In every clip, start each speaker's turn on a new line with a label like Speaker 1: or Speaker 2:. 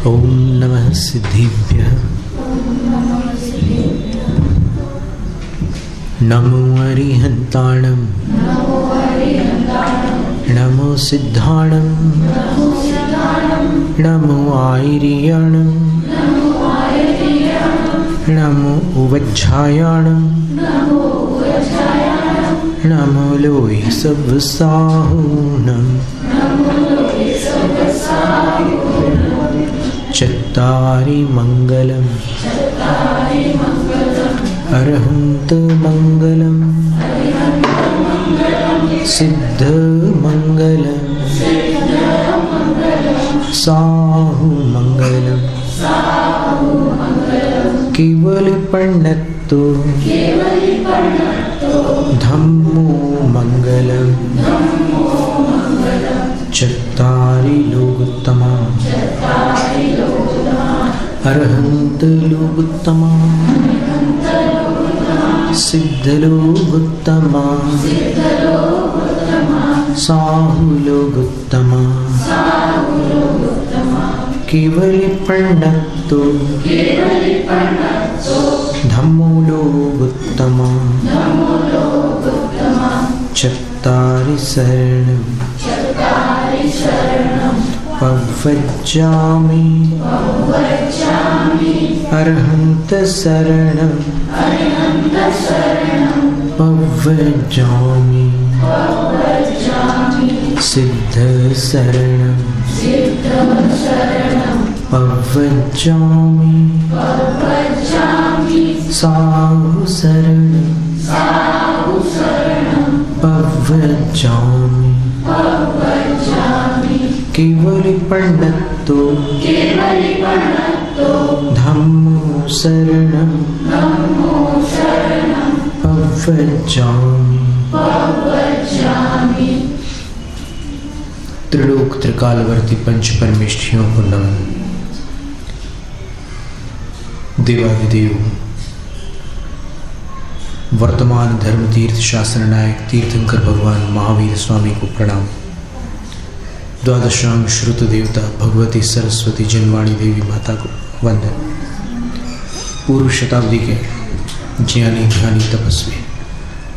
Speaker 1: ओम नमः सिद्धिभ्यः नमो अरिहन्ताणं नमो सिद्धाणं नमो आयर्याणं नमो उवज्झायाणं नमो लोहि सव्साहूणं चत्तारि मङ्गलम् अरहन्त मङ्गलम् सिद्ध मङ्गलम् साहु मङ्गलम् केवलपर्णत्तो धम्मो मङ्गलम् चत्तारि लोकोत्तमा अरहन्त लोकोत्तमा सिद्ध लोकोत्तमा साहु लोकोत्तमा केवलपर्णत्तो धम्मो लोकोत्तमा चत्तारि शरणम् पवज्जामि अरहन्त शरणं पवज्जामि सिद्ध शरणं पवज्जामि साहु शरणं पवज्जामि केवलपर्णत्तो धम्मो शरणं पवज्जामि। त्रिलोक त्रिकालवर्ती पंच परमेष्ठियों को नमन। देवादिदेव वर्तमान धर्म तीर्थ शासन नायक तीर्थंकर भगवान महावीर स्वामी को प्रणाम। द्वादशांग श्रुत देवता भगवती सरस्वती जनवाणी देवी माता को वंदन। पूर्व शताब्दी के ज्ञानी ध्यानी तपस्वी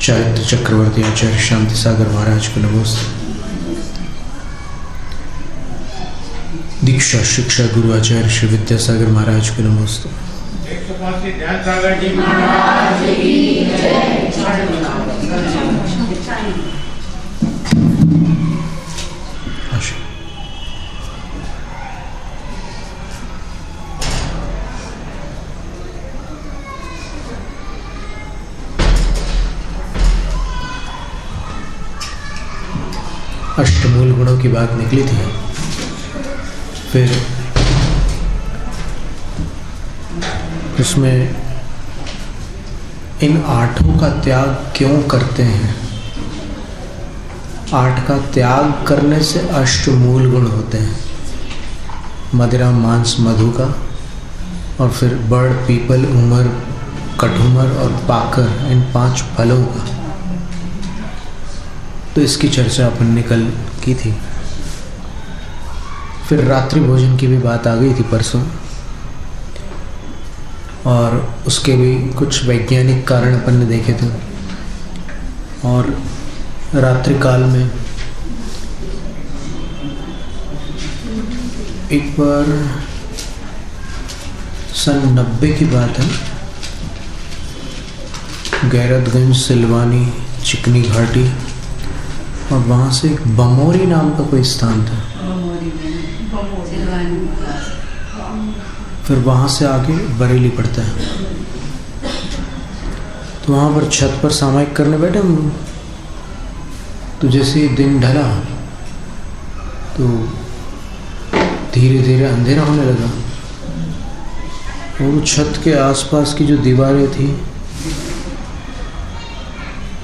Speaker 1: चारित्र चक्रवर्ती आचार्य शांति सागर महाराज को नमोस्तु। दीक्षा शिक्षा गुरु आचार्य श्री विद्यासागर महाराज को नमोस्तु। अष्टमूल गुणों की बात निकली थी। फिर उसमें इन आठों का त्याग क्यों करते हैं? आठ का त्याग करने से अष्टमूल गुण होते हैं। मदिरा मांस मधु का, और फिर बड़ पीपल उमर कठुमर और पाकर, इन 5 फलों का। तो इसकी चर्चा अपन ने कल की थी। फिर रात्रि भोजन की भी बात आ गई थी परसों, और उसके भी कुछ वैज्ञानिक कारण अपन ने देखे थे। और रात्रि काल में एक बार सन 90 की बात है, गैरतगंज सिलवानी चिकनी घाटी, और वहाँ से एक बमोरी नाम का कोई स्थान था। फिर वहाँ से आगे बरेली पड़ता है। तो वहाँ पर छत पर सामायिक करने बैठे हम। तो जैसे दिन ढला तो धीरे धीरे अंधेरा होने लगा, और छत के आसपास की जो दीवारें थी,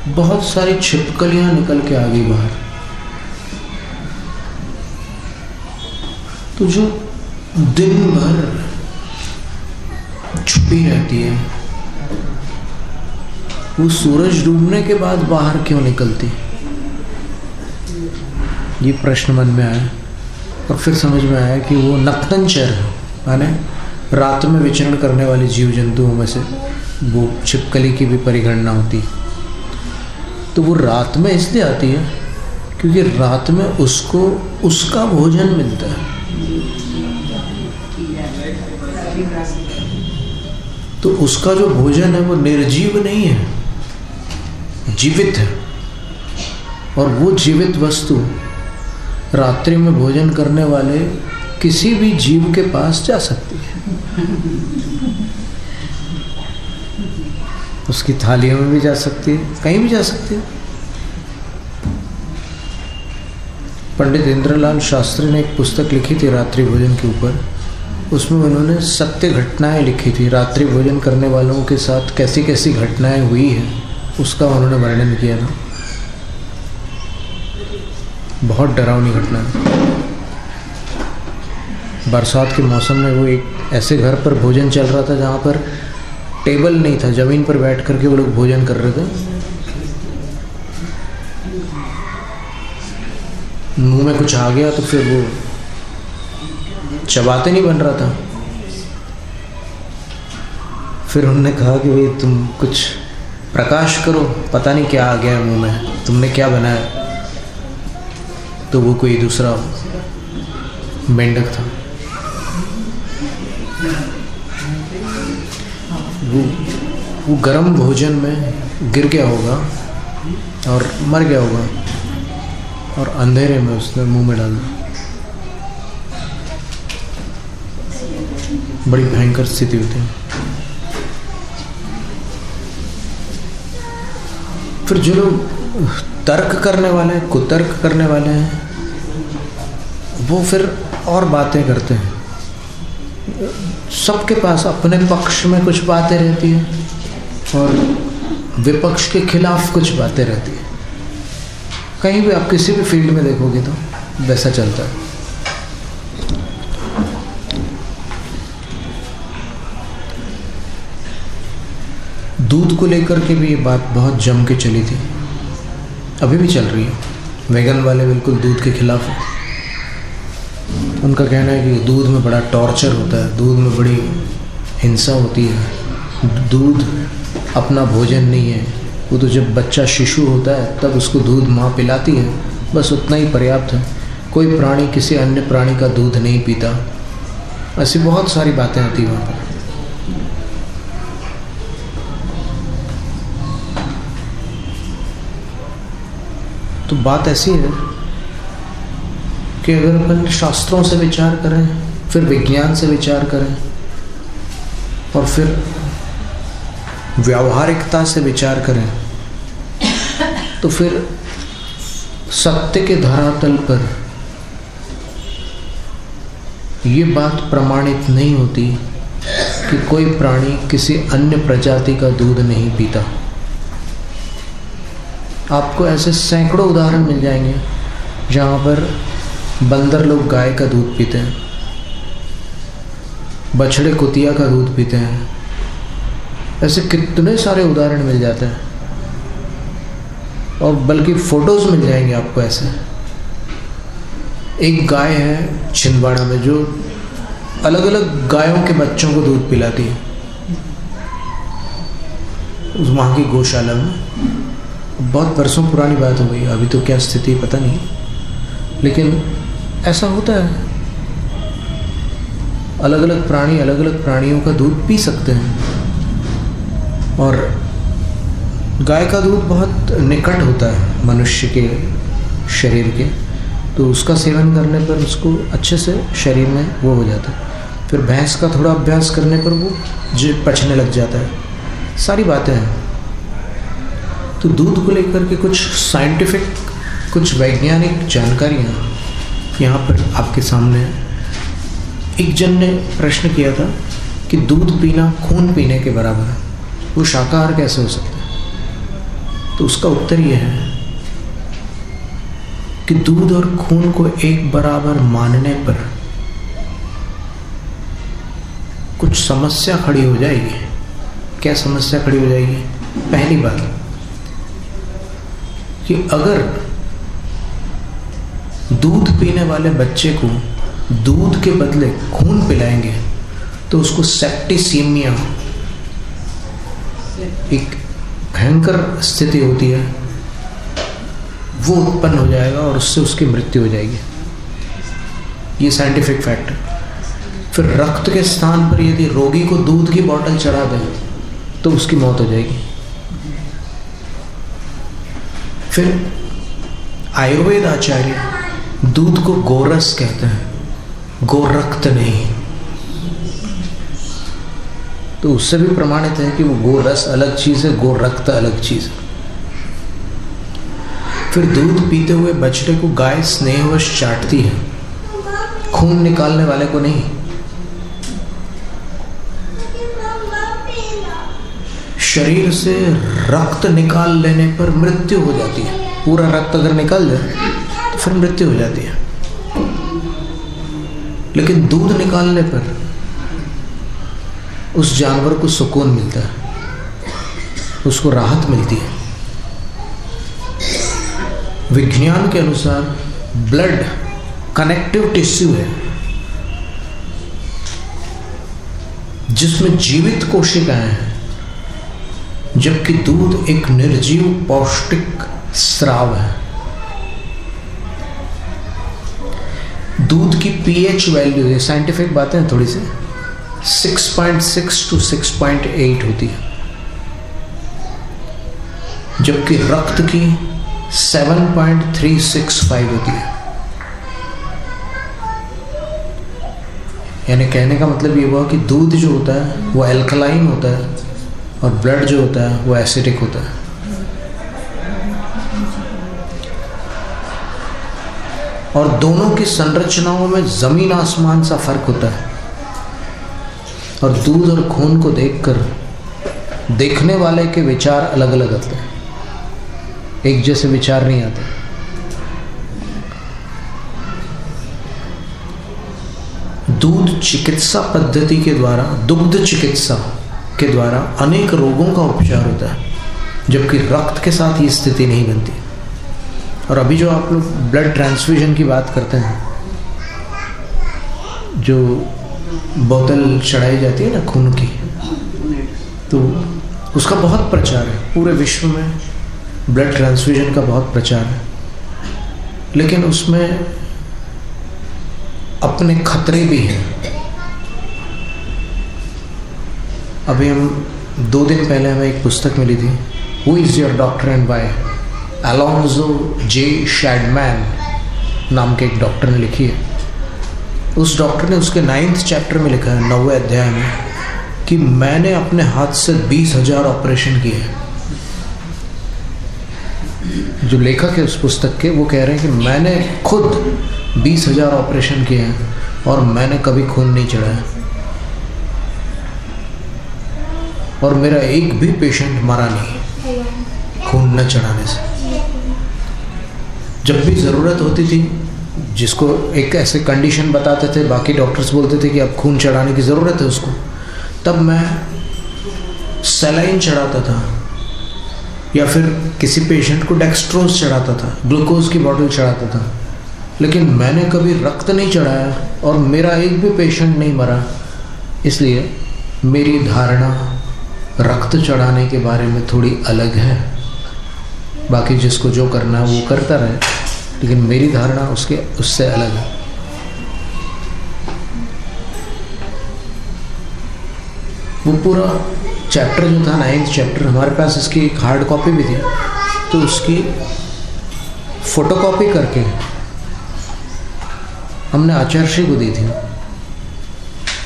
Speaker 1: बहुत सारी छिपकलियां निकल के आ गई बाहर। तो जो दिन भर छुपी रहती है, वो सूरज डूबने के बाद बाहर क्यों निकलती? ये प्रश्न मन में आया और फिर समझ में आया कि वो नक्तंचर है। माने रात में विचरण करने वाले जीव जंतुओं में से वो छिपकली की भी परिगणना होती है। तो वो रात में इसलिए आती है क्योंकि रात में उसको उसका भोजन मिलता है। तो उसका जो भोजन है वो निर्जीव नहीं है, जीवित है। और वो जीवित वस्तु रात्रि में भोजन करने वाले किसी भी जीव के पास जा सकती है। उसकी थालियों में भी जा सकती है, कहीं भी जा सकती है। पंडित इंद्रलाल शास्त्री ने एक पुस्तक लिखी थी रात्रि भोजन के ऊपर। उसमें उन्होंने सत्य घटनाएं लिखी थी, रात्रि भोजन करने वालों के साथ कैसी कैसी घटनाएं हुई हैं उसका उन्होंने वर्णन किया था। बहुत डरावनी घटना है। बरसात के मौसम में वो एक ऐसे घर पर भोजन चल रहा था जहाँ पर टेबल नहीं था, ज़मीन पर बैठ करके वो लोग भोजन कर रहे थे। मुंह में कुछ आ गया तो फिर वो चबाते नहीं बन रहा था। फिर उन्होंने कहा कि भाई तुम कुछ प्रकाश करो, पता नहीं क्या आ गया मुंह में, तुमने क्या बनाया। तो वो कोई दूसरा मेंढक था। वो गर्म भोजन में गिर गया होगा और मर गया होगा और अंधेरे में उसने मुंह में डाल दिया। बड़ी भयंकर स्थिति होती है। फिर जो लोग तर्क करने वाले हैं, कुतर्क करने वाले हैं, वो फिर और बातें करते हैं। सबके पास अपने पक्ष में कुछ बातें रहती हैं और विपक्ष के खिलाफ कुछ बातें रहती हैं। कहीं भी आप किसी भी फील्ड में देखोगे तो वैसा चलता है। दूध को लेकर के भी ये बात बहुत जम के चली थी, अभी भी चल रही है। वेगन वाले बिल्कुल दूध के खिलाफ हैं। उनका कहना है कि दूध में बड़ा टॉर्चर होता है, दूध में बड़ी हिंसा होती है, दूध अपना भोजन नहीं है। वो तो जब बच्चा शिशु होता है तब उसको दूध माँ पिलाती है, बस उतना ही पर्याप्त है। कोई प्राणी किसी अन्य प्राणी का दूध नहीं पीता। ऐसी बहुत सारी बातें आती वहाँ पर। तो बात ऐसी है कि अगर अपन शास्त्रों से विचार करें, फिर विज्ञान से विचार करें और फिर व्यावहारिकता से विचार करें, तो फिर सत्य के धरातल पर ये बात प्रमाणित नहीं होती कि कोई प्राणी किसी अन्य प्रजाति का दूध नहीं पीता। आपको ऐसे सैकड़ों उदाहरण मिल जाएंगे जहाँ पर बंदर लोग गाय का दूध पीते हैं, बछड़े कुतिया का दूध पीते हैं। ऐसे कितने सारे उदाहरण मिल जाते हैं और बल्कि फोटोज मिल जाएंगे आपको। ऐसे एक गाय है छिंदवाड़ा में जो अलग अलग गायों के बच्चों को दूध पिलाती है उस वहाँ की गौशाला में। बहुत बरसों पुरानी बात हो गई, अभी तो क्या स्थिति पता नहीं, लेकिन ऐसा होता है। अलग अलग प्राणी अलग अलग प्राणियों का दूध पी सकते हैं और गाय का दूध बहुत निकट होता है मनुष्य के शरीर के, तो उसका सेवन करने पर उसको अच्छे से शरीर में वो हो जाता है। फिर भैंस का थोड़ा अभ्यास करने पर वो पचने लग जाता है। सारी बातें हैं। तो दूध को लेकर के कुछ साइंटिफिक, कुछ वैज्ञानिक जानकारियाँ यहाँ पर आपके सामने है। एक जन ने प्रश्न किया था कि दूध पीना खून पीने के बराबर है, वो शाकाहार कैसे हो सकता है? तो उसका उत्तर ये है कि दूध और खून को एक बराबर मानने पर कुछ समस्या खड़ी हो जाएगी। क्या समस्या खड़ी हो जाएगी? पहली बात कि अगर दूध पीने वाले बच्चे को दूध के बदले खून पिलाएंगे तो उसको सेप्टिसीमिया, एक भयंकर स्थिति होती है, वो उत्पन्न हो जाएगा और उससे उसकी मृत्यु हो जाएगी। ये साइंटिफिक फैक्ट है। फिर रक्त के स्थान पर यदि रोगी को दूध की बोतल चढ़ा दे तो उसकी मौत हो जाएगी। फिर आयुर्वेद आचार्य दूध को गोरस कहते हैं, गोरक्त नहीं। तो उससे भी प्रमाणित है कि वो गोरस अलग चीज़ है, गोरक्त अलग चीज़ है। फिर दूध पीते हुए बछड़े को गाय स्नेहवश चाटती है, खून निकालने वाले को नहीं। शरीर से रक्त निकाल लेने पर मृत्यु हो जाती है। पूरा रक्त अगर निकल जाए तो फिर मृत्यु हो जाती है, लेकिन दूध निकालने पर उस जानवर को सुकून मिलता है, उसको राहत मिलती है। विज्ञान के अनुसार ब्लड कनेक्टिव टिश्यू है जिसमें जीवित कोशिकाएं हैं, जबकि दूध एक निर्जीव पौष्टिक स्राव है। दूध की पीएच वैल्यू, ये साइंटिफिक बातें हैं थोड़ी सी, 6.6 to 6.8 होती है, जबकि रक्त की 7.365 होती है। यानी कहने का मतलब ये हुआ कि दूध जो होता है वो एल्कलाइन होता है और ब्लड जो होता है वो एसिडिक होता है। और दोनों की संरचनाओं में जमीन आसमान सा फर्क होता है। और दूध और खून को देखकर देखने वाले के विचार अलग अलग आते हैं, एक जैसे विचार नहीं आते। दूध चिकित्सा पद्धति के द्वारा, दुग्ध चिकित्सा के द्वारा अनेक रोगों का उपचार होता है, जबकि रक्त के साथ ये स्थिति नहीं बनती। और अभी जो आप लोग ब्लड ट्रांसफ्यूजन की बात करते हैं, जो बोतल चढ़ाई जाती है ना खून की, तो उसका बहुत प्रचार है, पूरे विश्व में ब्लड ट्रांसफ्यूजन का बहुत प्रचार है। लेकिन उसमें अपने खतरे भी हैं। अभी हम 2 दिन पहले हमें एक पुस्तक मिली थी, who is your doctor and why, Alonzo J Shadman नाम के एक डॉक्टर ने लिखी है। उस डॉक्टर ने उसके 9th चैप्टर में लिखा है, 9वें अध्याय में, कि मैंने अपने हाथ से 20,000 ऑपरेशन किए हैं। जो लेखक है उस पुस्तक के, वो कह रहे हैं कि मैंने खुद 20,000 ऑपरेशन किए हैं और मैंने कभी खून नहीं चढ़ाया, और मेरा एक भी पेशेंट मरा नहीं खून न चढ़ाने से। जब भी ज़रूरत होती थी, जिसको एक ऐसे कंडीशन बताते थे, बाकी डॉक्टर्स बोलते थे कि अब खून चढ़ाने की ज़रूरत है उसको, तब मैं सलाइन चढ़ाता था, या फिर किसी पेशेंट को डेक्स्ट्रोज चढ़ाता था, ग्लूकोज की बोतल चढ़ाता था। लेकिन मैंने कभी रक्त नहीं चढ़ाया और मेरा एक भी पेशेंट नहीं मरा। इसलिए मेरी धारणा रक्त चढ़ाने के बारे में थोड़ी अलग है। बाकी जिसको जो करना है वो करता रहे, लेकिन मेरी धारणा उससे अलग है। वो पूरा चैप्टर जो था, 9th चैप्टर, हमारे पास इसकी एक हार्ड कॉपी भी थी, तो उसकी फोटोकॉपी करके हमने आचार्य श्री को दी थी।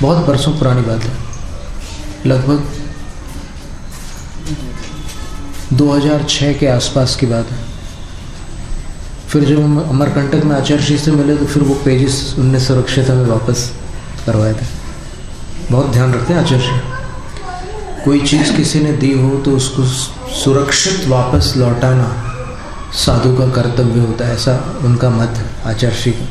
Speaker 1: बहुत बरसों पुरानी बात है, लगभग 2006 के आसपास की बात है। फिर जब हम अमरकंटक में आचार्य श्री से मिले तो फिर वो पेजेस उनने सुरक्षित हमें वापस करवाए थे। बहुत ध्यान रखते हैं आचार्य श्री, कोई चीज़ किसी ने दी हो तो उसको सुरक्षित वापस लौटाना साधु का कर्तव्य होता है, ऐसा उनका मत है आचार्य श्री का।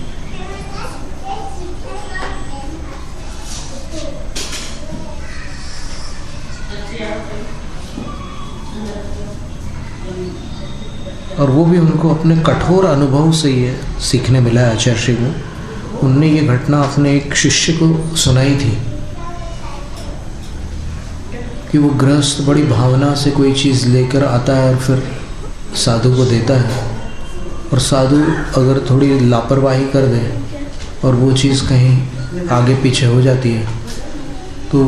Speaker 1: और वो भी उनको अपने कठोर अनुभव से ये सीखने मिला है आचार्य श्री को। उनने ये घटना अपने एक शिष्य को सुनाई थी कि वो गृहस्थ बड़ी भावना से कोई चीज़ लेकर आता है और फिर साधु को देता है, और साधु अगर थोड़ी लापरवाही कर दे और वो चीज़ कहीं आगे पीछे हो जाती है। तो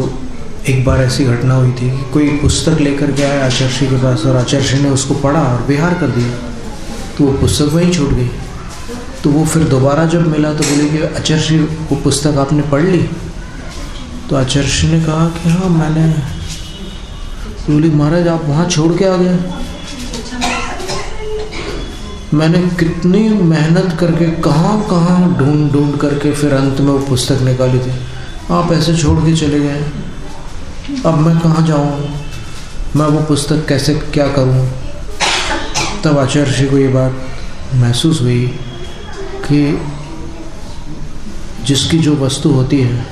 Speaker 1: एक बार ऐसी घटना हुई थी कि कोई पुस्तक लेकर के आया आचार्य के पास और आचार्य ने उसको पढ़ा और विहार कर दिया, तो वो पुस्तक वहीं छूट गई। तो वो फिर दोबारा जब मिला तो बोले कि आचार्य वो पुस्तक आपने पढ़ ली? तो आचार्य ने कहा कि हाँ मैंने। बोले महाराज आप वहाँ छोड़ के आ गए, मैंने कितनी मेहनत करके कहाँ कहाँ ढूंढ ढूंढ करके फिर अंत में वो पुस्तक निकाली थी, आप ऐसे छोड़ के चले गए। अब मैं कहाँ जाऊँ, मैं वो पुस्तक कैसे क्या करूँ? तब आचार्य को ये बात महसूस हुई कि जिसकी जो वस्तु होती है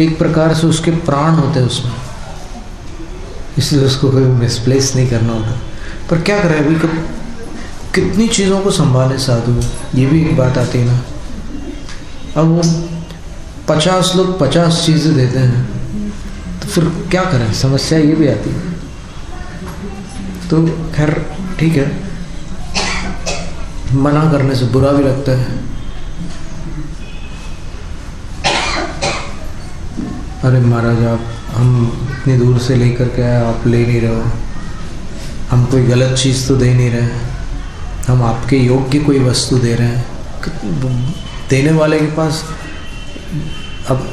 Speaker 1: एक प्रकार से उसके प्राण होते हैं उसमें, इसलिए उसको कोई मिसप्लेस नहीं करना होता। पर क्या करें, अभी कब कितनी चीज़ों को संभाले साधु, ये भी एक बात आती है ना। अब वो 50 लोग 50 चीज़ें देते हैं तो फिर क्या करें, समस्या ये भी आती है। तो खैर ठीक है, मना करने से बुरा भी लगता है। अरे महाराज आप हम इतनी दूर से लेकर के आए, आप ले नहीं रहे हो, हम कोई गलत चीज़ तो दे नहीं रहे हैं, हम आपके योग्य कोई वस्तु दे रहे हैं। देने वाले के पास अब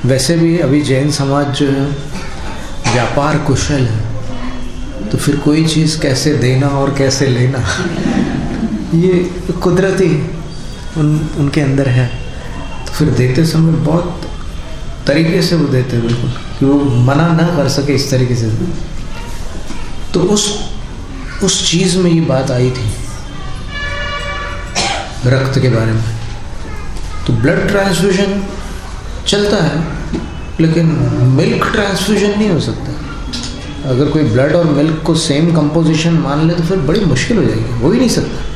Speaker 1: वैसे भी अभी जैन समाज जो है व्यापार कुशल है, तो फिर कोई चीज़ कैसे देना और कैसे लेना ये कुदरती उनके अंदर है। तो फिर देते समय बहुत तरीके से वो देते हैं, बिल्कुल कि वो मना ना कर सके इस तरीके से। तो उस चीज़ में ये बात आई थी रक्त के बारे में। तो ब्लड ट्रांसफ्यूजन चलता है, लेकिन मिल्क ट्रांसफ्यूजन नहीं हो सकता। अगर कोई ब्लड और मिल्क को सेम कंपोजिशन मान ले तो फिर बड़ी मुश्किल हो जाएगी, हो ही नहीं सकता।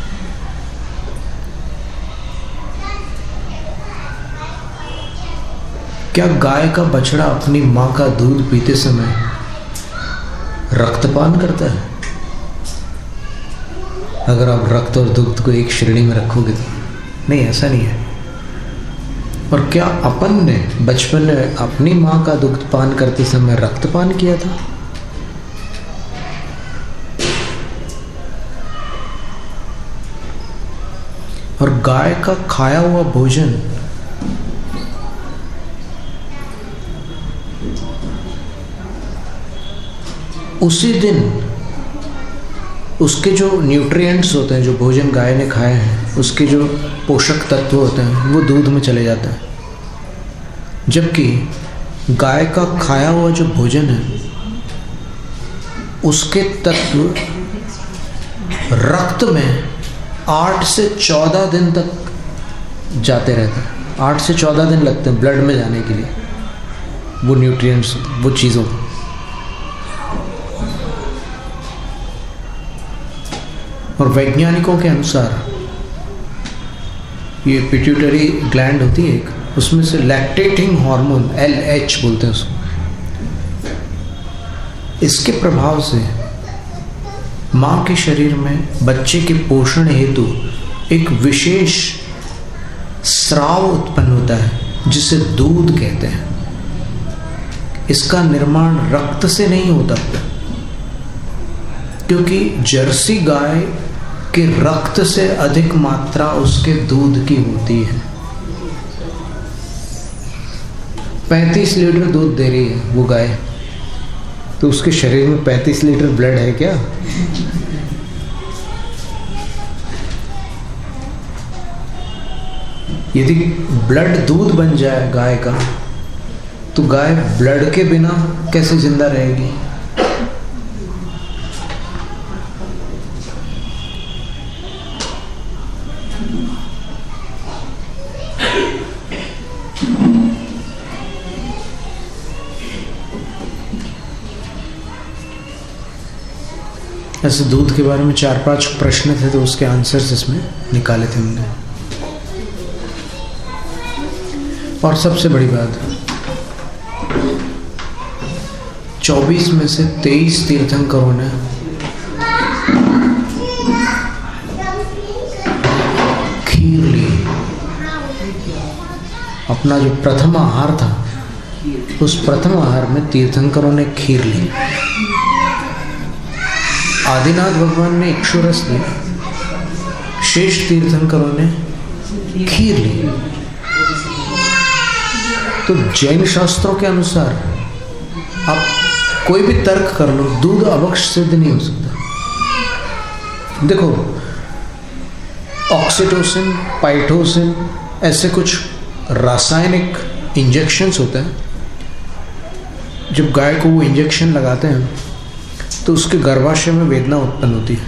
Speaker 1: क्या गाय का बछड़ा अपनी माँ का दूध पीते समय रक्तपान करता है? अगर आप रक्त और दुग्ध को एक श्रेणी में रखोगे तो नहीं, ऐसा नहीं है। और क्या अपन ने बचपन में अपनी माँ का दुग्ध पान करते समय रक्तपान किया था? और गाय का खाया हुआ भोजन उसी दिन उसके जो न्यूट्रिएंट्स होते हैं, जो भोजन गाय ने खाए हैं, उसके जो पोषक तत्व होते हैं वो दूध में चले जाते हैं। जबकि गाय का खाया हुआ जो भोजन है उसके तत्व रक्त में 8 से 14 दिन तक जाते रहते हैं। 8 से 14 दिन लगते हैं ब्लड में जाने के लिए, वो न्यूट्रिएंट्स, वो चीज़ों। और वैज्ञानिकों के अनुसार ये पिट्यूटरी ग्लैंड होती है एक, उसमें से लैक्टेटिंग हार्मोन LH बोलते हैं उसको, इसके प्रभाव से माँ के शरीर में बच्चे के पोषण हेतु एक विशेष स्राव उत्पन्न होता है जिसे दूध कहते हैं। इसका निर्माण रक्त से नहीं होता, क्योंकि जर्सी गाय के रक्त से अधिक मात्रा उसके दूध की होती है। 35 लीटर दूध दे रही है वो गाय, तो उसके शरीर में 35 लीटर ब्लड है क्या? यदि ब्लड दूध बन जाए गाय का, तो गाय ब्लड के बिना कैसे जिंदा रहेगी? ऐसे दूध के बारे में 4-5 प्रश्न थे, तो उसके आंसर्स इसमें निकाले थे हमने। और सबसे बड़ी बात, 24 में से 23 तीर्थंकरों ने खीर ली। अपना जो प्रथम आहार था, उस प्रथम आहार में तीर्थंकरों ने खीर ली। आदिनाथ भगवान ने इक्षुरस ली, शेष तीर्थंकरों ने खीर ली। तो जैन शास्त्रों के अनुसार आप कोई भी तर्क कर लो, दूध अभक्ष सिद्ध नहीं हो सकता। देखो, ऑक्सीटोसिन, पाइटोसिन, ऐसे कुछ रासायनिक इंजेक्शंस होते हैं। जब गाय को वो इंजेक्शन लगाते हैं तो उसके गर्भाशय में वेदना उत्पन्न होती है,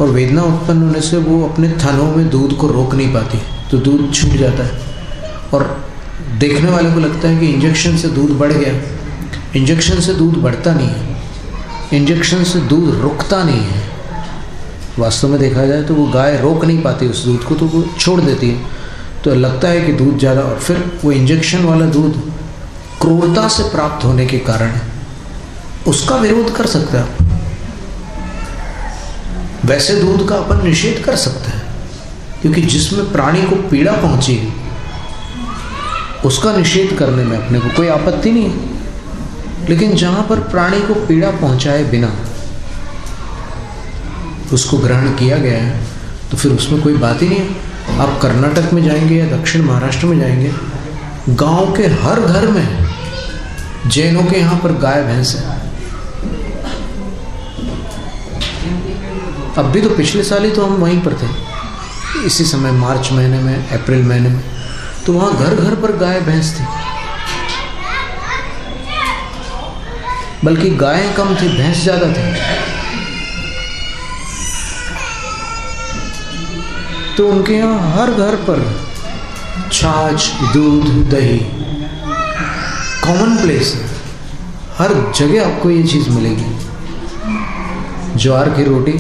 Speaker 1: और वेदना उत्पन्न होने से वो अपने थनों में दूध को रोक नहीं पाती, तो दूध छूट जाता है। और देखने वाले को लगता है कि इंजेक्शन से दूध बढ़ गया। इंजेक्शन से दूध बढ़ता नहीं है, इंजेक्शन से दूध रुकता नहीं है। वास्तव में देखा जाए तो वो गाय रोक नहीं पाती उस दूध को, तो वो छोड़ देती है। तो लगता है कि दूध ज़्यादा, और फिर वो इंजेक्शन वाला दूध क्रूरता से प्राप्त होने के कारण उसका विरोध कर सकते हैं आप। वैसे दूध का अपन निषेध कर सकते हैं, क्योंकि जिसमें प्राणी को पीड़ा पहुंची उसका निषेध करने में अपने को कोई आपत्ति नहीं है। लेकिन जहां पर प्राणी को पीड़ा पहुंचाए बिना उसको ग्रहण किया गया है, तो फिर उसमें कोई बात ही नहीं है। आप कर्नाटक में जाएंगे या दक्षिण महाराष्ट्र में जाएंगे, गांव के हर घर में जैनों के यहाँ पर गाय भैंस है। अब भी तो पिछले साल ही तो हम वहीं पर थे, इसी समय मार्च महीने में, अप्रैल महीने में, तो वहाँ घर घर पर गाय भैंस थी। बल्कि गायें कम थी, भैंस ज़्यादा थी। तो उनके यहाँ हर घर पर छाछ, दूध, दही कॉमन प्लेस है। हर जगह आपको ये चीज़ मिलेगी। ज्वार की रोटी,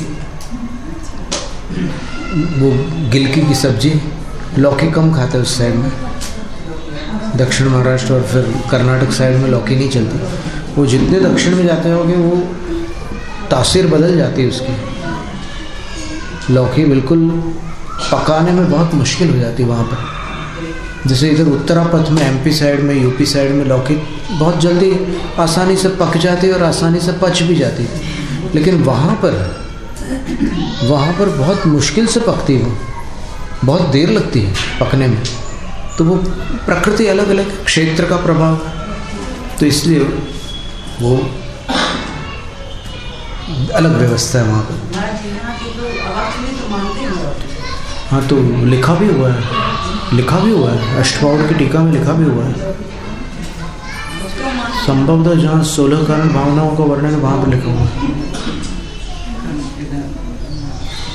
Speaker 1: वो गिलकी की सब्जी, लौकी कम खाते हैं उस साइड में, दक्षिण महाराष्ट्र और फिर कर्नाटक साइड में लौकी नहीं चलती। वो जितने दक्षिण में जाते होंगे वो तासीर बदल जाती है उसकी। लौकी बिल्कुल पकाने में बहुत मुश्किल हो जाती है वहाँ पर। जैसे इधर उत्तरापथ में, एमपी साइड में, यूपी साइड में लौकी बहुत जल्दी आसानी से पक जाती है और आसानी से पच भी जाती है। लेकिन वहाँ पर बहुत मुश्किल से पकती है, वो बहुत देर लगती है पकने में। तो वो प्रकृति अलग अलग, क्षेत्र का प्रभाव, तो इसलिए वो अलग व्यवस्था है वहाँ पर। हाँ, तो लिखा भी हुआ है, अष्टपाउड की टीका में लिखा भी हुआ है। संभवतः जहाँ 16 कारण भावनाओं का वर्णन है वहाँ पर लिखा हुआ है,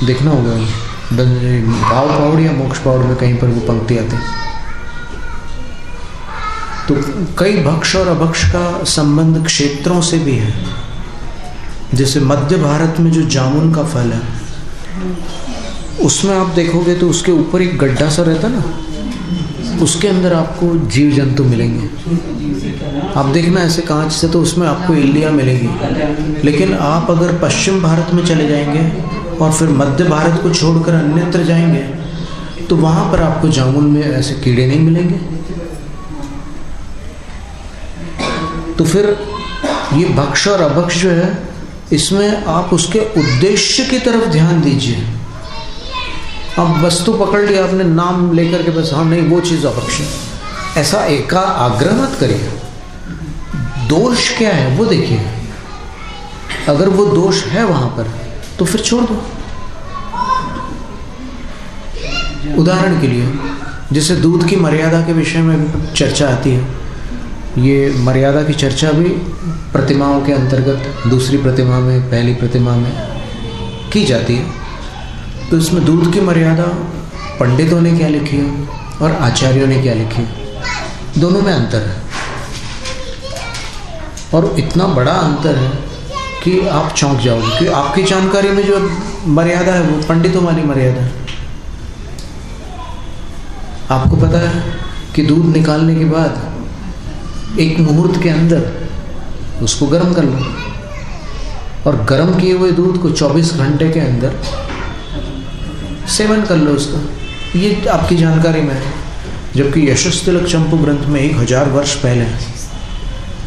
Speaker 1: देखना होगा। भाव पाउड या मोक्ष पाउड में कहीं पर वो पंक्ति आती है। तो कई भक्ष और अभक्ष का संबंध क्षेत्रों से भी है। जैसे मध्य भारत में जो जामुन का फल है, उसमें आप देखोगे तो उसके ऊपर एक गड्ढा सा रहता ना, उसके अंदर आपको जीव जंतु मिलेंगे। आप देखना ऐसे कांच से, तो उसमें आपको इल्लियाँ मिलेगी। लेकिन आप अगर पश्चिम भारत में चले जाएंगे और फिर मध्य भारत को छोड़कर अन्यत्र जाएंगे, तो वहाँ पर आपको जामुन में ऐसे कीड़े नहीं मिलेंगे। तो फिर ये भक्ष और अभक्ष जो है, इसमें आप उसके उद्देश्य की तरफ ध्यान दीजिए। अब वस्तु पकड़ लिया आपने, नाम लेकर के बस, हाँ नहीं वो चीज़ अभक्ष है, ऐसा एका आग्रह मत करिए। दोष क्या है वो देखिए। अगर वो दोष है वहाँ पर तो फिर छोड़ दो। उदाहरण के लिए, जैसे दूध की मर्यादा के विषय में चर्चा आती है, ये मर्यादा की चर्चा भी प्रतिमाओं के अंतर्गत दूसरी प्रतिमा में, पहली प्रतिमा में की जाती है। तो इसमें दूध की मर्यादा पंडितों ने क्या लिखी है और आचार्यों ने क्या लिखी है, दोनों में अंतर है। और इतना बड़ा अंतर है कि आप चौंक जाओगे कि आपकी जानकारी में जो मर्यादा है वो पंडितों वाली मर्यादा है। आपको पता है कि दूध निकालने के बाद एक मुहूर्त के अंदर उसको गर्म कर लो और गर्म किए हुए दूध को 24 घंटे के अंदर सेवन कर लो उसका। ये आपकी जानकारी में है। जबकि यशस्तिलक चंपू ग्रंथ में 1000 वर्ष पहले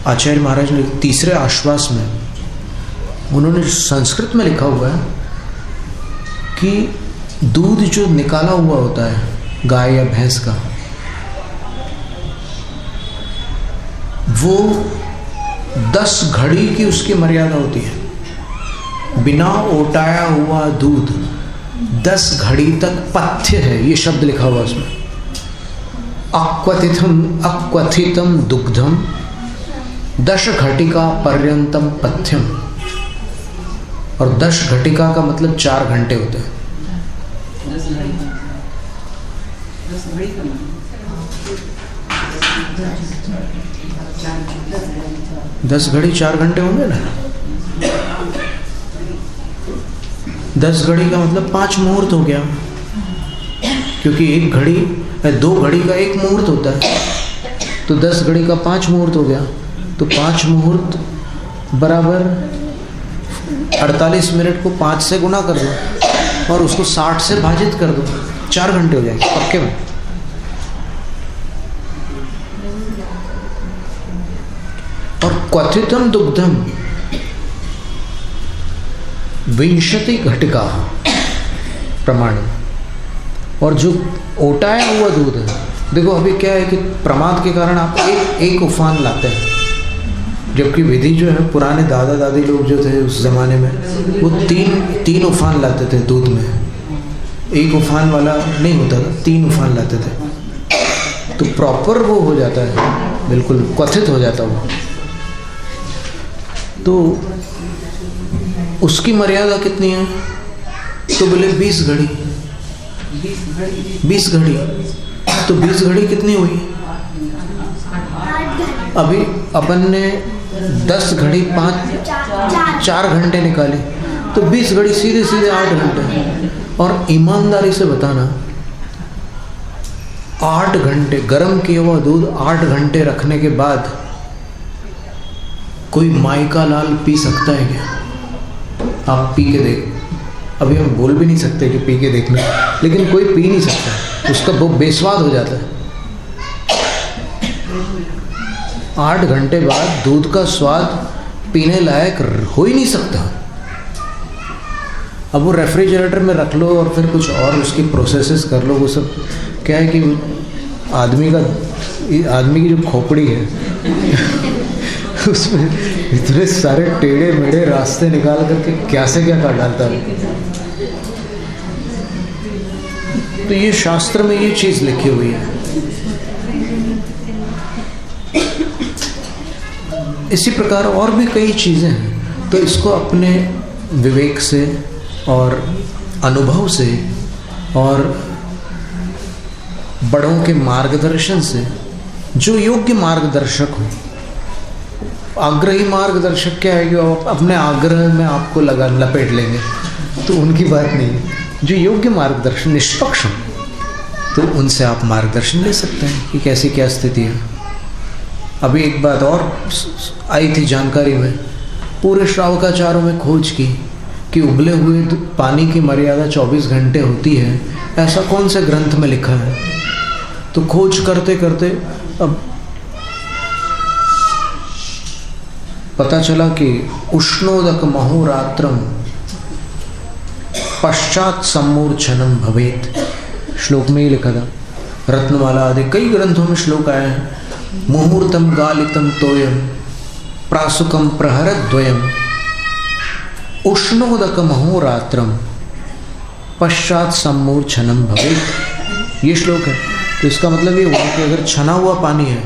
Speaker 1: आचार्य महाराज ने तीसरे आश्वास में उन्होंने संस्कृत में लिखा हुआ है कि दूध जो निकाला हुआ होता है गाय या भैंस का, वो 10 घड़ी की उसकी मर्यादा होती है। बिना ओटाया हुआ दूध 10 घड़ी तक पथ्य है, ये शब्द लिखा हुआ उसमें। अक्वथितम दुग्धम 10 घटिका पर्यंतम पथ्यम। और 10 घटिका का मतलब 4 घंटे होते हैं। 10 घड़ी 4 घंटे होंगे ना। 10 घड़ी का मतलब 5 मुहूर्त हो गया, क्योंकि 1 घड़ी 2 घड़ी का 1 मुहूर्त होता है, तो 10 घड़ी का 5 मुहूर्त हो गया। तो 5 मुहूर्त बराबर 48 मिनट को 5 से गुना कर दो और उसको 60 से भाजित कर दो, 4 घंटे हो जाएंगे पक्के में। और क्वथितम दुग्धम 20 घटिका प्रमाण। और जो ओटाया हुआ दूध है, देखो अभी क्या है कि प्रमाद के कारण आप एक उफान लाते हैं, जबकि विधि जो है पुराने दादा दादी लोग जो थे उस ज़माने में वो तीन उफान लाते थे दूध में। 1 उफान वाला नहीं होता था, 3 उफान लाते थे, तो प्रॉपर वो हो जाता है, बिल्कुल क्वथित हो जाता वो। तो उसकी मर्यादा कितनी है? तो बोले 20 घड़ी। 20 घड़ी तो 20 घड़ी कितनी हुई? अभी अपन ने 10 घड़ी 4 घंटे निकाले, तो 20 घड़ी सीधे 8 घंटे। और ईमानदारी से बताना, 8 घंटे गर्म किया हुआ दूध 8 घंटे रखने के बाद कोई माइका लाल पी सकता है क्या? आप पी के देख। अभी हम बोल भी नहीं सकते कि पी के देखना, लेकिन कोई पी नहीं सकता, उसका वो बेस्वाद हो जाता है। 8 घंटे बाद दूध का स्वाद पीने लायक हो ही नहीं सकता। अब वो रेफ्रिजरेटर में रख लो और फिर कुछ और उसकी प्रोसेसेस कर लो, वो सब क्या है कि आदमी की जो खोपड़ी है उसमें इतने सारे टेढ़े मेढ़े रास्ते निकाल करके क्या से क्या कर डालता है। तो ये शास्त्र में ये चीज़ लिखी हुई है। इसी प्रकार और भी कई चीज़ें हैं, तो इसको अपने विवेक से और अनुभव से और बड़ों के मार्गदर्शन से, जो योग्य मार्गदर्शक हो। आग्रही मार्गदर्शक क्या है कि आप अपने आग्रह में आपको लपेट लेंगे, तो उनकी बात नहीं है। जो योग्य मार्गदर्शन निष्पक्ष हो, तो उनसे आप मार्गदर्शन ले सकते हैं कि कैसी क्या स्थिति है। अभी एक बात और आई थी जानकारी में, पूरे श्रावकाचारों में खोज की कि उबले हुए पानी की मर्यादा 24 घंटे होती है, ऐसा कौन से ग्रंथ में लिखा है। तो खोज करते करते अब पता चला कि उष्णोदक महोरात्रम पश्चात सम्मूर्छनम भवेत, श्लोक में ही लिखा था। रत्नमाला आदि कई ग्रंथों में श्लोक आए हैं। मुहूर्तम गालितम तोयम प्रासुकम प्रहरद्वयम उष्णोदक महोरात्रम पश्चात सम्मूर्छनम भवेत, ये श्लोक है। तो इसका मतलब ये हुआ कि अगर छना हुआ पानी है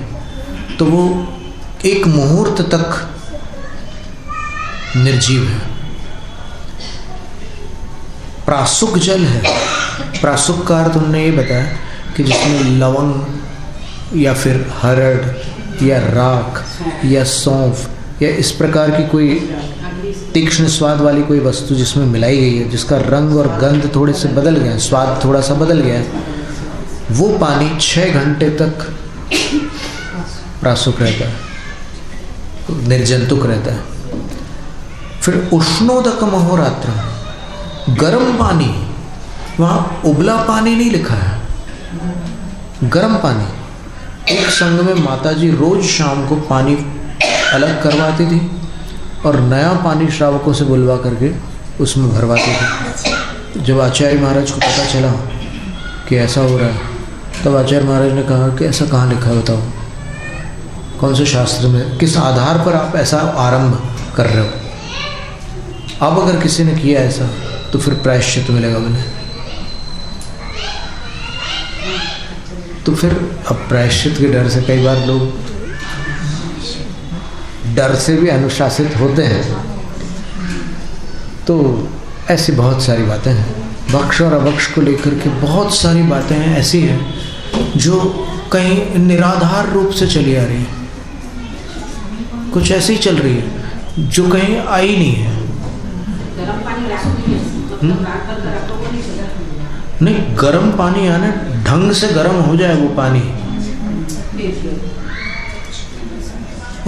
Speaker 1: तो वो 1 मुहूर्त तक निर्जीव है। प्रासुक जल है। प्रासुक का अर्थ उन्होंने ये बताया कि जिसमें लवंग या फिर हरड़ या राख या सौंफ या इस प्रकार की कोई तीक्ष्ण स्वाद वाली कोई वस्तु जिसमें मिलाई गई है, जिसका रंग और गंध थोड़े से बदल गए, स्वाद थोड़ा सा बदल गया है, वो पानी 6 घंटे तक प्रासुक रहता है। निर्जंतुक रहता है। फिर उष्णोदक महोरात्र, गर्म पानी, वहाँ उबला पानी नहीं लिखा है, गर्म पानी। एक संघ में माताजी रोज शाम को पानी अलग करवाती थी और नया पानी श्रावकों से बुलवा करके उसमें भरवाती थी। जब आचार्य महाराज को पता चला कि ऐसा हो रहा है, तब आचार्य महाराज ने कहा कि ऐसा कहाँ लिखा है, बताओ कौन से शास्त्र में, किस आधार पर आप ऐसा आरंभ कर रहे हो। अब अगर किसी ने किया ऐसा तो फिर प्रायश्चित मिलेगा बोले। तो फिर अब प्रायश्चित के डर से कई बार लोग डर से भी अनुशासित होते हैं। तो ऐसी बहुत सारी बातें हैं, बख्श और अबख्श को लेकर के बहुत सारी बातें हैं ऐसी हैं जो कहीं निराधार रूप से चली आ रही है, कुछ ऐसी ही चल रही है जो कहीं आई नहीं है। नहीं, गर्म पानी आना ढंग से गर्म हो जाए वो पानी,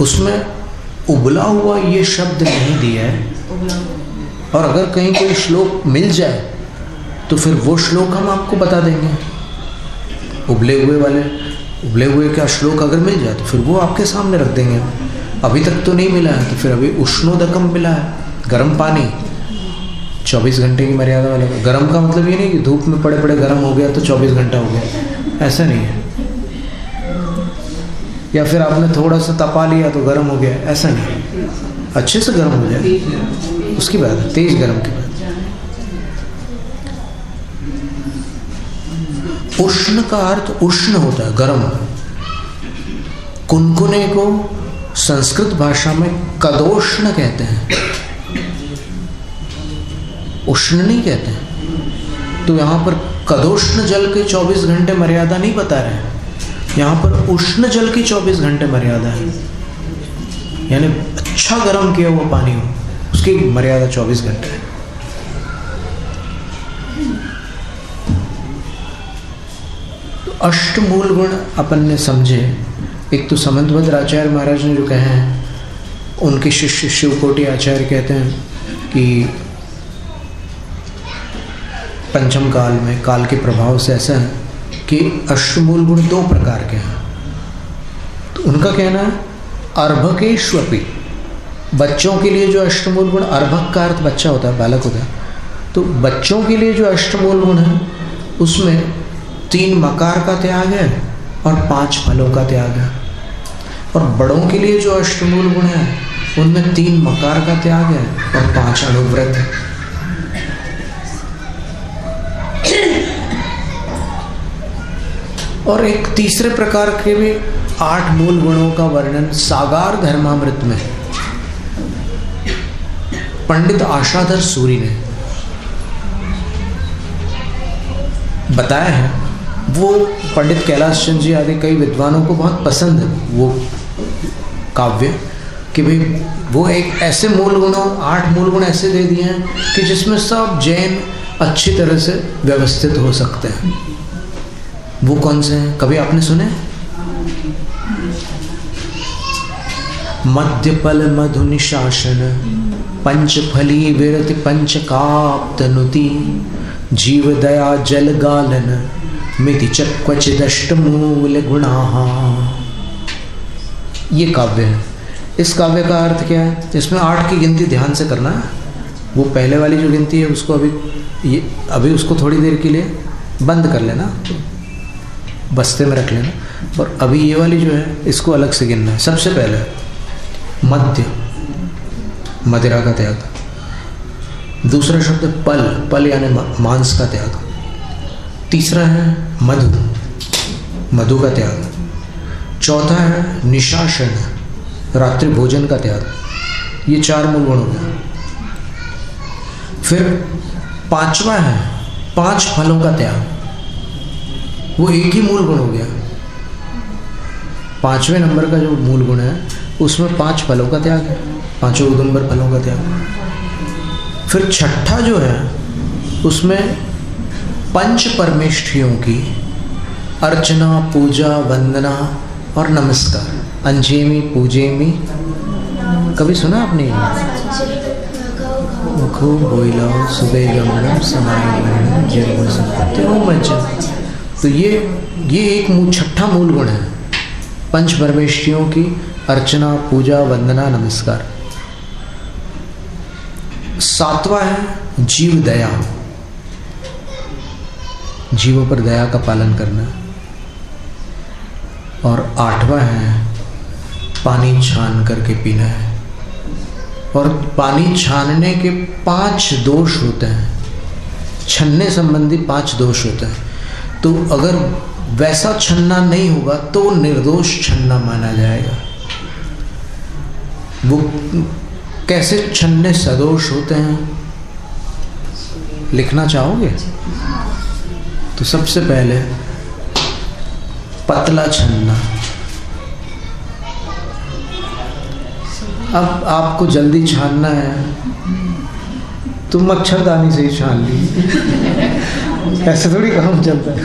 Speaker 1: उसमें उबला हुआ ये शब्द नहीं दिया है। और अगर कहीं कोई श्लोक मिल जाए तो फिर वो श्लोक हम आपको बता देंगे। उबले हुए का श्लोक अगर मिल जाए तो फिर वो आपके सामने रख देंगे। अभी तक तो नहीं मिला है तो फिर अभी उष्णोदकम मिला है, गर्म पानी, 24 घंटे की मर्यादा वाला। गर्म का मतलब ये नहीं कि धूप में पड़े पड़े गर्म हो गया तो 24 घंटा हो गया, ऐसा नहीं है। या फिर आपने थोड़ा सा तपा लिया तो गर्म हो गया, ऐसा नहीं। अच्छे से गर्म हो जाए उसकी बात है, तेज गर्म की बात। उष्ण का अर्थ उष्ण होता है, गर्म। कुनकुने को संस्कृत भाषा में कदोष्ण कहते हैं, उष्ण नहीं कहते हैं। तो यहाँ पर कदोष्ण जल के 24 घंटे मर्यादा नहीं बता रहे हैं, यहाँ पर उष्ण जल की 24 घंटे मर्यादा है। यानी अच्छा गर्म किया हुआ पानी हो, उसकी मर्यादा 24 घंटे है। तो अष्टमूल गुण अपन ने समझे। एक तो समंतभद्र आचार्य महाराज ने जो कहे हैं, उनके शिष्य शिवकोटि आचार्य कहते हैं कि पंचम काल में काल के प्रभाव से ऐसा है कि अष्टमूल गुण 2 प्रकार के हैं। तो उनका कहना है अर्भकेष्वपि, बच्चों के लिए जो अष्टमूल गुण, अर्भक का अर्थ बच्चा होता है, बालक होता है। तो बच्चों के लिए जो अष्टमूल गुण है उसमें 3 मकार का त्याग है और 5 फलों का त्याग है। और बड़ों के लिए जो अष्टमूल गुण है उनमें 3 मकार का त्याग है और 5 अणुव्रत है। और एक तीसरे प्रकार के भी 8 मूल गुणों का वर्णन सागार धर्मामृत में पंडित आशाधर सूरी ने बताया है। वो पंडित कैलाश चंद्र जी आदि कई विद्वानों को बहुत पसंद है वो काव्य, कि भाई वो एक ऐसे मूल गुणों 8 मूल गुण ऐसे दे दिए हैं कि जिसमें सब जैन अच्छी तरह से व्यवस्थित हो सकते हैं। वो कौन से हैं, कभी आपने सुने? मध्यफल मधु निशासन, पंचफली विरति पंचकाप्तनुति, जीव दया जल गालन, मिति चक्वचिदष्टमूल गुणाः। ये काव्य है। इस काव्य का अर्थ क्या है? इसमें 8 की गिनती ध्यान से करना है। वो पहले वाली जो गिनती है उसको अभी उसको थोड़ी देर के लिए बंद कर लेना, बस्ते में रख लेना, और अभी ये वाली जो है इसको अलग से गिनना है। सबसे पहले मध्य, मदिरा का त्याग। दूसरा शब्द पल, पल यानी मांस का त्याग। तीसरा है मधु, मधु का त्याग। चौथा है निशासन, रात्रि भोजन का त्याग। ये 4 मूल गुण हो गए। फिर 5वां है 5 फलों का त्याग, वो एक ही मूल गुण हो गया। 5वें नंबर का जो मूल गुण है उसमें 5 फलों का त्याग है, 5 उदुम्बर फलों का त्याग। फिर 6ठा जो है उसमें पंच परमेष्ठियों की अर्चना, पूजा, वंदना और नमस्कार। अंजेमी पूजेमी कभी सुना आपने? मुखो बोइलाओ सुबह गमनम समाय वर्णम जन्म संपत्ति ओम वचन। तो ये एक छठा मूल गुण है पंच परमेष्ठियों की अर्चना, पूजा, वंदना, नमस्कार। सातवां है जीव दया, जीवों पर दया का पालन करना। और आठवां है पानी छान करके पीना है। और पानी छानने के 5 दोष होते हैं, छन्ने संबंधी 5 दोष होते हैं। तो अगर वैसा छन्ना नहीं होगा तो निर्दोष छन्ना माना जाएगा। वो कैसे छन्ने सदोष होते हैं, लिखना चाहोगे? तो सबसे पहले पतला छन्ना। अब आपको जल्दी छानना है तो मच्छरदानी से ही छान ली। ऐसे थोड़ी काम चलता है।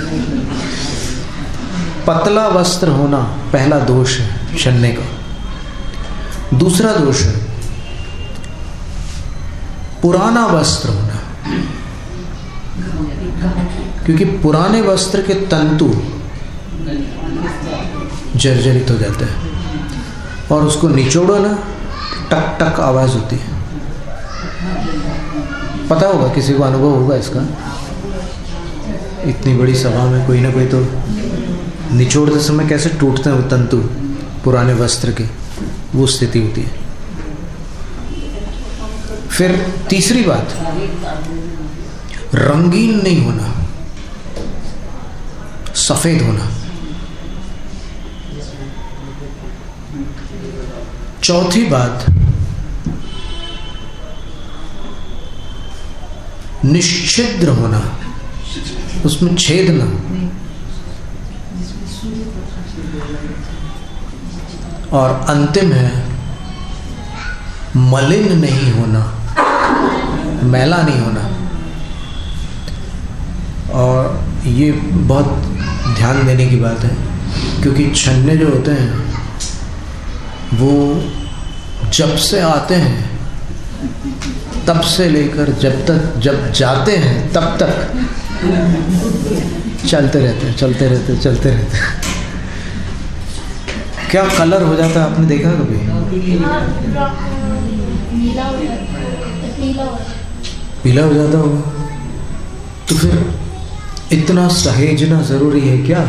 Speaker 1: पतला वस्त्र होना पहला दोष है छन्ने का। दूसरा दोष है पुराना वस्त्र होना, क्योंकि पुराने वस्त्र के तंतु जर्जरित हो जाते हैं और उसको निचोड़ो ना, टक टक आवाज होती है। पता होगा, किसी को अनुभव होगा इसका। इतनी बड़ी सभा में कोई ना कोई तो निचोड़ते समय कैसे टूटते हैं वो तंतु पुराने वस्त्र के, वो स्थिति होती है। फिर तीसरी बात, रंगीन नहीं होना, सफेद होना। चौथी बात, निश्छिद्र होना, उसमें छेद ना। और अंतिम है मलिन नहीं होना, मैला नहीं होना। और ये बहुत ध्यान देने की बात है, क्योंकि छन्ने जो होते हैं वो जब से आते हैं तब से लेकर जब जाते हैं तब तक चलते रहते। क्या कलर हो जाता है, आपने देखा कभी? पीला हो जाता होगा। तो फिर इतना सहेजना जरूरी है क्या?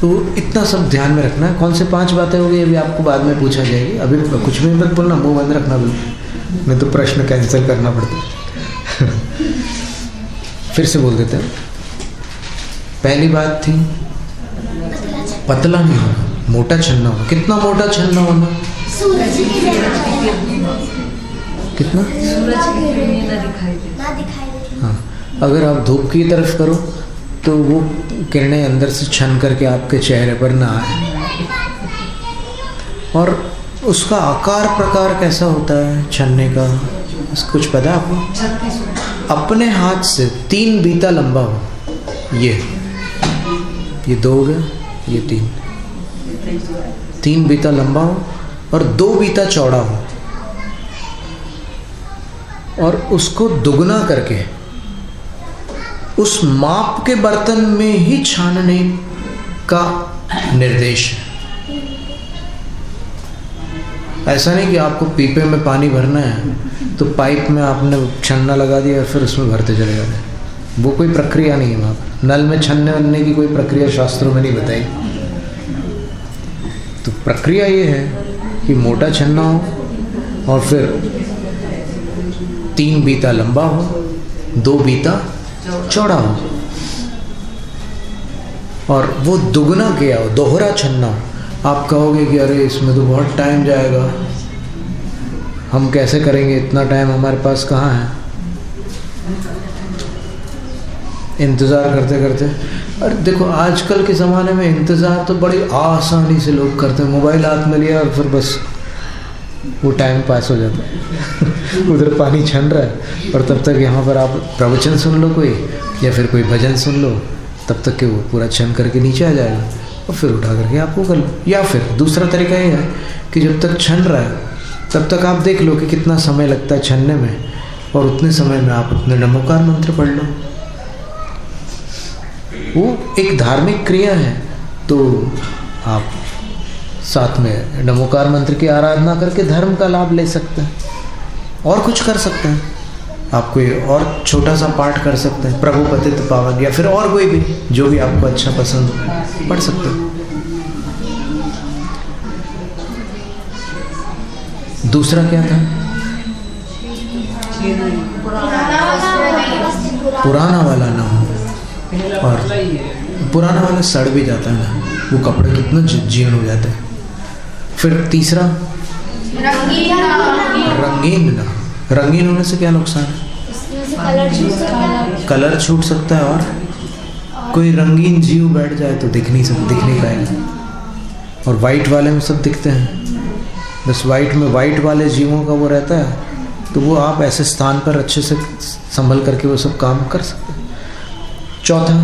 Speaker 1: तो इतना सब ध्यान में रखना है। कौन से 5 बातें हो गई अभी आपको बाद में पूछा जाएगी। अभी कुछ भी मत बोलना, मुंह बंद रखना बिल्कुल, नहीं तो प्रश्न कैंसिल करना पड़ता है। फिर से बोल देते हैं। पहली बात थी पतला नहीं होना, मोटा छन्ना होना। कितना मोटा छन्ना होना?
Speaker 2: सूरज की
Speaker 1: कितना?
Speaker 2: सूरज की किरणें ना दिखाई दे।
Speaker 1: हाँ, अगर आप धूप की तरफ करो तो वो किरणें अंदर से छन करके आपके चेहरे पर ना आए। और उसका आकार प्रकार कैसा होता है छन्ने का, कुछ पता है आपको? अपने हाथ से 3 बीता लंबा हो, ये 2 हो गया, ये 3 बीता लंबा हो और 2 बीता चौड़ा हो, और उसको दुगना करके उस माप के बर्तन में ही छानने का निर्देश है। ऐसा नहीं कि आपको पीपे में पानी भरना है तो पाइप में आपने छन्ना लगा दिया और फिर उसमें भरते चले जा रहे। वो कोई प्रक्रिया नहीं है वहाँ पर। नल में छन्ने वन्ने की कोई प्रक्रिया शास्त्रों में नहीं बताई। तो प्रक्रिया ये है कि मोटा छन्ना हो और फिर 3 बीता लंबा हो, 2 बीता चौड़ा हो, और वो दुगना किया हो, दोहरा छन्ना। आप कहोगे कि अरे इसमें तो बहुत टाइम जाएगा, हम कैसे करेंगे, इतना टाइम हमारे पास कहाँ है। इंतज़ार करते करते, अरे देखो आजकल के ज़माने में इंतज़ार तो बड़ी आसानी से लोग करते हैं। मोबाइल हाथ में लिया और फिर बस वो टाइम पास हो जाता है। उधर पानी छन रहा है और तब तक यहाँ पर आप प्रवचन सुन लो कोई, या फिर कोई भजन सुन लो, तब तक कि वो पूरा छन करके नीचे आ जाएगा, और फिर उठा करके आपको कर लो। या फिर दूसरा तरीका ये है कि जब तक छन रहा है तब तक आप देख लो कि कितना समय लगता है छनने में, और उतने समय में आप अपने नमोकार मंत्र पढ़ लो। वो एक धार्मिक क्रिया है, तो आप साथ में नमोकार मंत्र की आराधना करके धर्म का लाभ ले सकते हैं। और कुछ कर सकते हैं, आप कोई और छोटा सा पाठ कर सकते हैं, प्रभु पतित पावन, या फिर और कोई भी जो भी आपको अच्छा पसंद हो पढ़ सकते हैं। दूसरा क्या था? पुराना वाला ना हो, और पुराना वाला सड़ भी जाता है ना, वो कपड़े कितना जीर्ण हो जाते हैं। फिर तीसरा रंगीन ना। रंगीन होने से क्या नुकसान है? कलर छूट सकता है, और कोई रंगीन जीव बैठ जाए तो दिख नहीं पाएगा। और वाइट वाले में सब दिखते हैं, बस वाइट में वाइट वाले जीवों का वो रहता है, तो वो आप ऐसे स्थान पर अच्छे से संभल करके वो सब काम कर सकते हैं। चौथा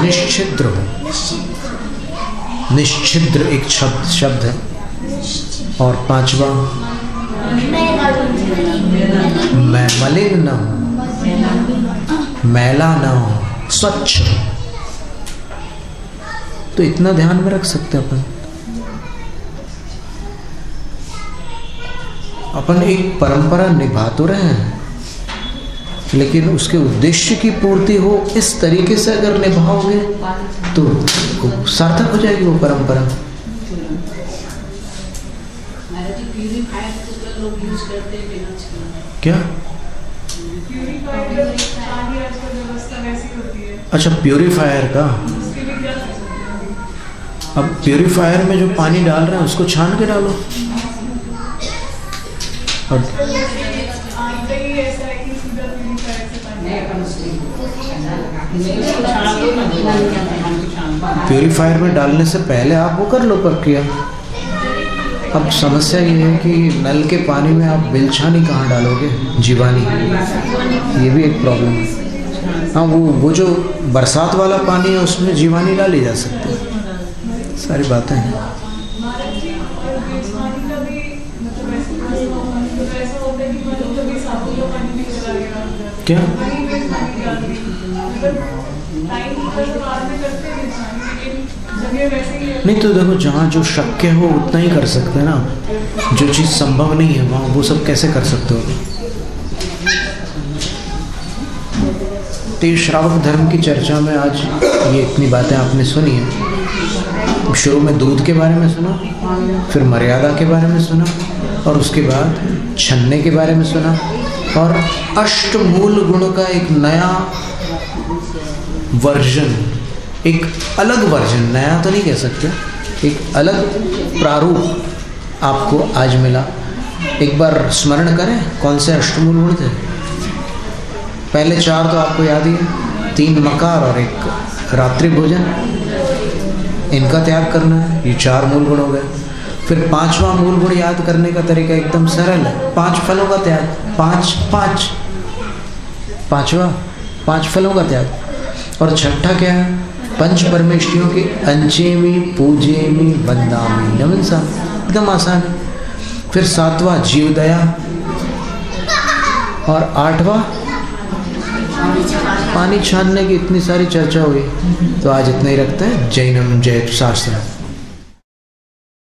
Speaker 1: निश्चिद्र हो। निश्चिद्र एक शब्द है। और पांचवा मलिन ना हो, मैला ना हो, स्वच्छ हो। तो इतना ध्यान में रख सकते हैं अपन एक परंपरा निभा तो रहे हैं, लेकिन उसके उद्देश्य की पूर्ति हो इस तरीके से अगर निभाओगे तो सार्थक हो जाएगी वो परंपरा। क्या? अच्छा, प्यूरीफायर का। अब प्यूरीफायर में जो पानी डाल रहे हैं उसको छान के डालो। और प्यूरीफायर में डालने से पहले आप वो कर लो प्रक्रिया। अब समस्या ये है कि नल के पानी में आप बिलछानी कहाँ डालोगे, जीवानी, ये भी एक प्रॉब्लम है। हाँ, वो जो बरसात वाला पानी है उसमें जीवानी डाली जा सकती है, सारी बातें हैं। क्या? नहीं तो देखो, जहाँ जो शक्य हो उतना ही कर सकते हैं ना। जो चीज़ संभव नहीं है वहाँ वो सब कैसे कर सकते हो? तो ये श्रावक धर्म की चर्चा में आज ये इतनी बातें आपने सुनी है। शुरू में दूध के बारे में सुना, फिर मर्यादा के बारे में सुना, और उसके बाद छन्ने के बारे में सुना, और अष्टमूल गुण का एक नया वर्जन, एक अलग वर्जन, नया तो नहीं कह सकते, एक अलग प्रारूप आपको आज मिला। एक बार स्मरण करें कौन से अष्टमूल गुण थे। पहले 4 तो आपको याद ही है, 3 मकार और 1 रात्रि भोजन, इनका त्याग करना है, ये 4 मूल गुण हो गए। फिर 5वां मूल गुण याद करने का तरीका एकदम सरल है, 5 फलों का त्याग। 5 फलों का त्याग। और छठा क्या है? पंच परमेष्ठियों की अंचेमी पूजेमी वंदामी नमन सा, एकदम आसान है। फिर 7वां जीवदया, और 8वां पानी छानने की। इतनी सारी चर्चा हुई, तो आज इतना ही रखते हैं। जय नम जय शास्त्र।